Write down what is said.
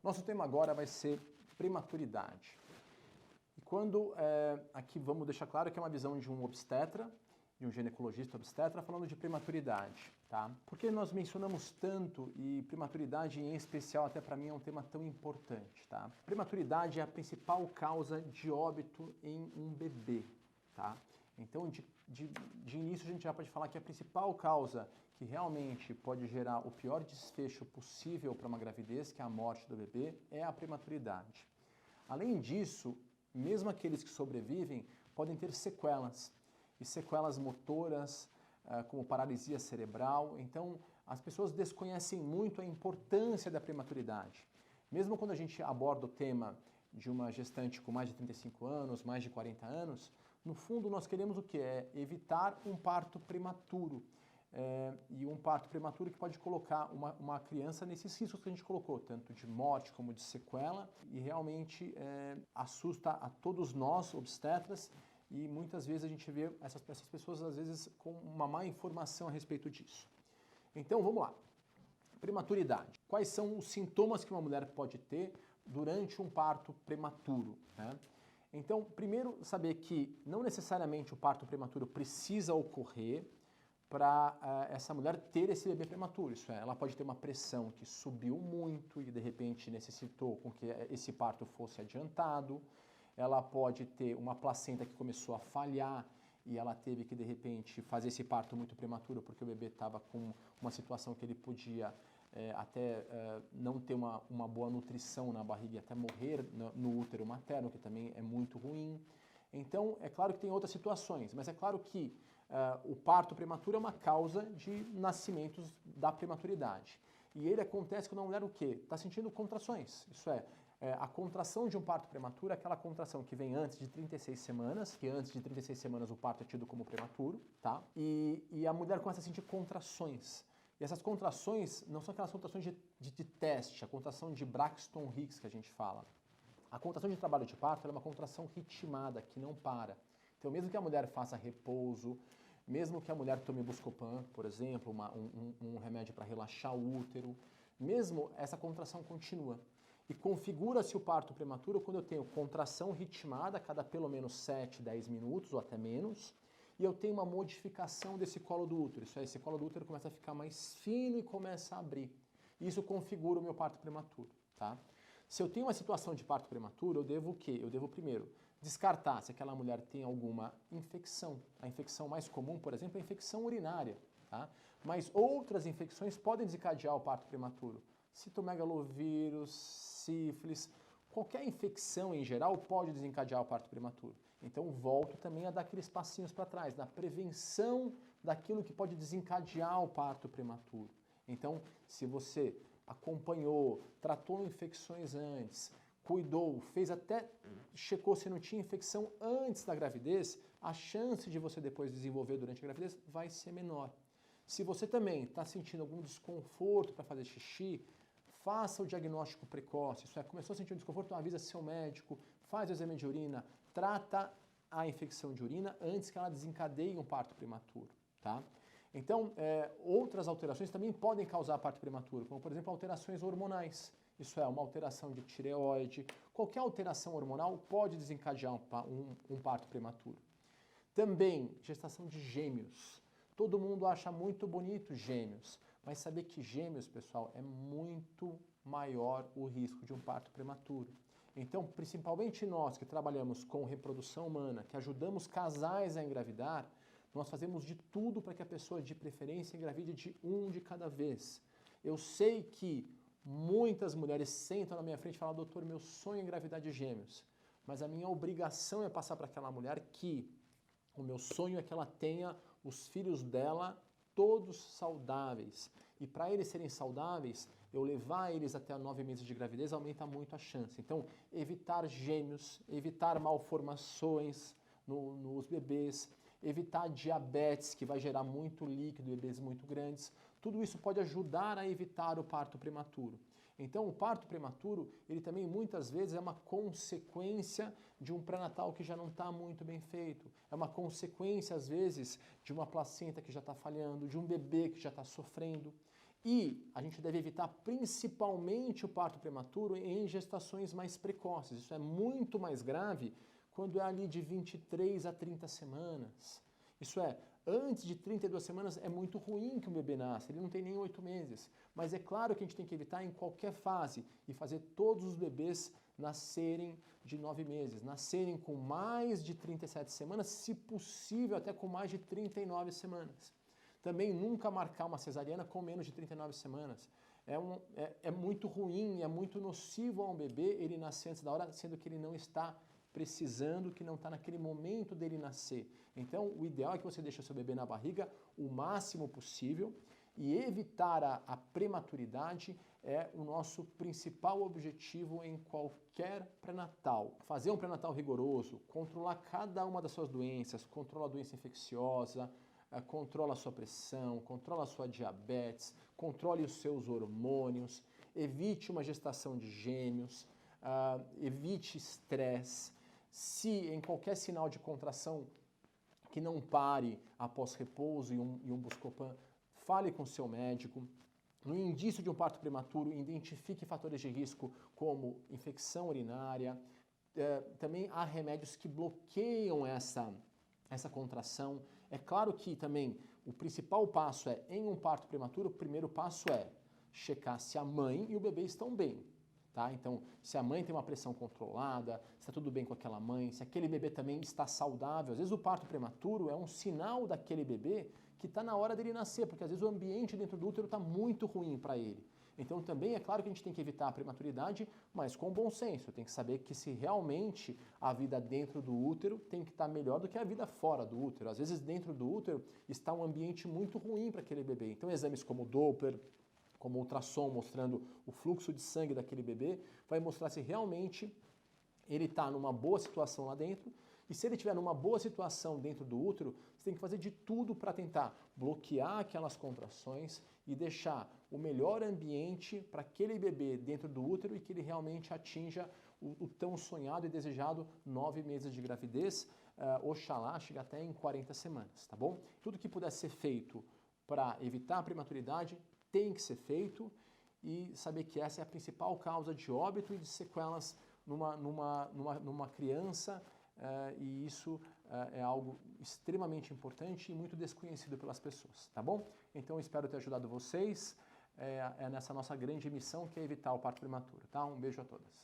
Nosso tema agora vai ser prematuridade. E quando, aqui vamos deixar claro que é uma visão de um obstetra, de um ginecologista obstetra, falando de prematuridade, tá? Por que nós mencionamos tanto e prematuridade em especial, até para mim, é um tema tão importante, tá? Prematuridade é a principal causa de óbito em um bebê, tá? Então, de início, a gente já pode falar que a principal causa que realmente pode gerar o pior desfecho possível para uma gravidez, que é a morte do bebê, é a prematuridade. Além disso, mesmo aqueles que sobrevivem podem ter sequelas, e sequelas motoras, como paralisia cerebral. Então, as pessoas desconhecem muito a importância da prematuridade. Mesmo quando a gente aborda o tema de uma gestante com mais de 35 anos, mais de 40 anos, no fundo nós queremos o quê? É evitar um parto prematuro. E um parto prematuro que pode colocar uma criança nesses riscos que a gente colocou, tanto de morte como de sequela, e realmente assusta a todos nós, obstetras, e muitas vezes a gente vê essas pessoas, às vezes, com uma má informação a respeito disso. Então, vamos lá. Prematuridade. Quais são os sintomas que uma mulher pode ter durante um parto prematuro, né? Então, primeiro, saber que não necessariamente o parto prematuro precisa ocorrer para essa mulher ter esse bebê prematuro. Isso é, ela pode ter uma pressão que subiu muito e de repente necessitou com que esse parto fosse adiantado. Ela pode ter uma placenta que começou a falhar e ela teve que de repente fazer esse parto muito prematuro porque o bebê estava com uma situação que ele podia não ter uma boa nutrição na barriga e até morrer no útero materno, que também é muito ruim. Então, é claro que tem outras situações, mas é claro que o parto prematuro é uma causa de nascimentos da prematuridade. E ele acontece quando a mulher o quê? Está sentindo contrações. Isso é, a contração de um parto prematuro é aquela contração que vem antes de 36 semanas, que antes de 36 semanas o parto é tido como prematuro, tá? E a mulher começa a sentir contrações. E essas contrações não são aquelas contrações de teste, a contração de Braxton Hicks que a gente fala. A contração de trabalho de parto é uma contração ritmada, que não para. Então, mesmo que a mulher faça repouso, mesmo que a mulher tome Buscopan, por exemplo, um remédio para relaxar o útero, mesmo essa contração continua. E configura-se o parto prematuro quando eu tenho contração ritmada a cada pelo menos 7, 10 minutos ou até menos, e eu tenho uma modificação desse colo do útero. Isso é, esse colo do útero começa a ficar mais fino e começa a abrir. Isso configura o meu parto prematuro, tá? Se eu tenho uma situação de parto prematuro, eu devo o quê? Eu devo primeiro descartar se aquela mulher tem alguma infecção. A infecção mais comum, por exemplo, é a infecção urinária, tá? Mas outras infecções podem desencadear o parto prematuro. Citomegalovírus, sífilis, qualquer infecção em geral pode desencadear o parto prematuro. Então volto também a dar aqueles passinhos para trás, na prevenção daquilo que pode desencadear o parto prematuro. Então, se você acompanhou, tratou infecções antes, cuidou, checou se não tinha infecção antes da gravidez, a chance de você depois desenvolver durante a gravidez vai ser menor. Se você também está sentindo algum desconforto para fazer xixi, faça o diagnóstico precoce. Isso é, começou a sentir um desconforto, avisa seu médico, faz o exame de urina, trata a infecção de urina antes que ela desencadeie um parto prematuro, tá? Então, outras alterações também podem causar parto prematuro, como por exemplo alterações hormonais. Isso é, uma alteração de tireoide, qualquer alteração hormonal pode desencadear um parto prematuro. Também, gestação de gêmeos. Todo mundo acha muito bonito gêmeos, mas saber que gêmeos, pessoal, é muito maior o risco de um parto prematuro. Então, principalmente nós que trabalhamos com reprodução humana, que ajudamos casais a engravidar, nós fazemos de tudo para que a pessoa, de preferência, engravide de um de cada vez. Eu sei que muitas mulheres sentam na minha frente e falam: doutor, meu sonho é engravidar de gêmeos. Mas a minha obrigação é passar para aquela mulher que o meu sonho é que ela tenha os filhos dela todos saudáveis. E para eles serem saudáveis, eu levar eles até 9 meses de gravidez aumenta muito a chance. Então, evitar gêmeos, evitar malformações nos bebês, evitar diabetes, que vai gerar muito líquido, bebês muito grandes. Tudo isso pode ajudar a evitar o parto prematuro. Então, o parto prematuro, ele também muitas vezes é uma consequência de um pré-natal que já não está muito bem feito. É uma consequência, às vezes, de uma placenta que já está falhando, de um bebê que já está sofrendo. E a gente deve evitar principalmente o parto prematuro em gestações mais precoces. Isso é muito mais grave quando é ali de 23 a 30 semanas. Isso é, antes de 32 semanas é muito ruim que um bebê nasça, ele não tem nem 8 meses. Mas é claro que a gente tem que evitar em qualquer fase e fazer todos os bebês nascerem de 9 meses, nascerem com mais de 37 semanas, se possível até com mais de 39 semanas. Também nunca marcar uma cesariana com menos de 39 semanas. É muito ruim, é muito nocivo a um bebê ele nascer antes da hora, sendo que ele não está precisando, que não está naquele momento dele nascer. Então, o ideal é que você deixe o seu bebê na barriga o máximo possível e evitar a prematuridade é o nosso principal objetivo em qualquer pré-natal. Fazer um pré-natal rigoroso, controlar cada uma das suas doenças, controla a doença infecciosa, controla a sua pressão, controla a sua diabetes, controle os seus hormônios, evite uma gestação de gêmeos, evite estresse. Se em qualquer sinal de contração que não pare após repouso e um Buscopan, fale com seu médico. No indício de um parto prematuro, identifique fatores de risco como infecção urinária. Também há remédios que bloqueiam essa contração. É claro que também o principal passo é, em um parto prematuro, o primeiro passo é checar se a mãe e o bebê estão bem. Tá? Então, se a mãe tem uma pressão controlada, se está tudo bem com aquela mãe, se aquele bebê também está saudável. Às vezes o parto prematuro é um sinal daquele bebê que está na hora dele nascer, porque às vezes o ambiente dentro do útero está muito ruim para ele. Então também é claro que a gente tem que evitar a prematuridade, mas com bom senso. Tem que saber que se realmente a vida dentro do útero tem que estar melhor do que a vida fora do útero. Às vezes dentro do útero está um ambiente muito ruim para aquele bebê. Então exames como Doppler, como ultrassom mostrando o fluxo de sangue daquele bebê, vai mostrar se realmente ele está numa boa situação lá dentro. E se ele estiver numa boa situação dentro do útero, você tem que fazer de tudo para tentar bloquear aquelas contrações e deixar o melhor ambiente para aquele bebê dentro do útero e que ele realmente atinja o tão sonhado e desejado 9 meses de gravidez, oxalá chega até em 40 semanas, tá bom? Tudo que puder ser feito para evitar a prematuridade tem que ser feito e saber que essa é a principal causa de óbito e de sequelas numa criança, e isso é algo extremamente importante e muito desconhecido pelas pessoas, tá bom? Então eu espero ter ajudado vocês nessa nossa grande missão que é evitar o parto prematuro, tá? Um beijo a todas.